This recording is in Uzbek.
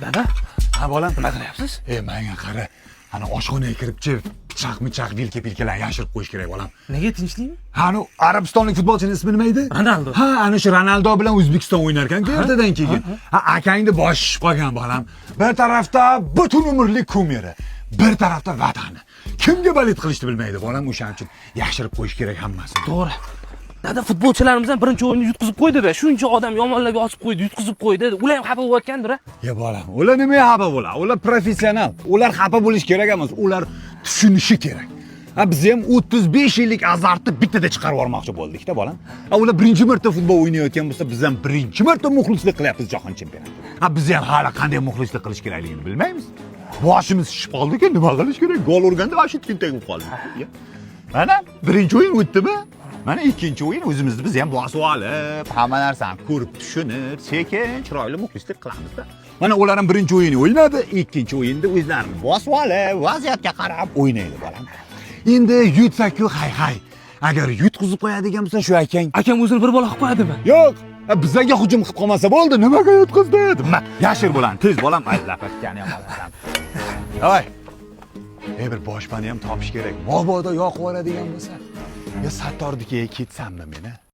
Dada, Ha bolam, nima qilyapsiz? menga qara. Ana oshxonaga kiribchi pichoq-michoq vilka-pilkalarni yashirib qo'yish kerak bolam. Nega tinchlikmi? Ana arabistonlik futbolchining ismi nima edi? Ronaldo. Ha, ana shu Ronaldo bilan O'zbekiston o'ynar ekan-ku ertadan keyin. Ha, akangni boshi shishib qolgan bolam. Bir tarafda butun umrlik kumiri, bir tarafda vatani. Kimga balid qilishni bilmaydi bolam, o'shaning uchun yashirib qo'yish kerak hammasini. To'g'ri. Dada, futbolchilarimizdan birinchi o'yinni yutqizib qo'ydi-da. Shuncha odam yomonlarga osib qo'ydi, yutqizib qo'ydi. Ular ham xafa bo'layotgandir-a? Ya bolam, ular nima xafa bo'ladi? Ular professional. Ular xafa bo'lish kerak emas, ular tushunishi kerak. Ha, biz ham 35 yillik azartni bittada chiqarib yubormoqchi bo'ldik-da bolam. Ha, ular birinchi marta futbol o'ynayotgan bo'lsa, biz ham birinchi marta muxlislik qilyapmiz jahon chempionatida. Ha, biz ham hali qanday muxlislik qilish kerakligini bilmaymiz. Boshimiz shishib qoldi-ku, nima qilish kerak? Gol urganda vashi tintak bo'lib qoldik. Mana birinchi o'yin o'tdimi? Mana ikkinchi o'yin o'zimizni biz ham bosib olib, hamma narsani ko'rib, tushunib, sekin, chiroyli muxlislik qilamiz-da. Mana ular ham birinchi o'yinni o'ynadi, ikkinchi o'yinda o'zlarini bosib olib, vaziyatga qarab o'ynaydi bolam. Endi yutsak-ku hay. Agar yutqizib qo'yadigan bo'lsa, shu akang. Akam o'zini bir bola qilib qo'yadimi? Yo'q, bizga hujum qilib qolmasa bo'ldi, nimaga yutqizdi? Nima? Yashir bo'lan, tez bolam, allaqatgani ham olasan. Voy. Bir boshpani ham topish kerak. Mabodo yoqib yuboradigan bo'lsa. Ya Sattornikiga ketsammi meni?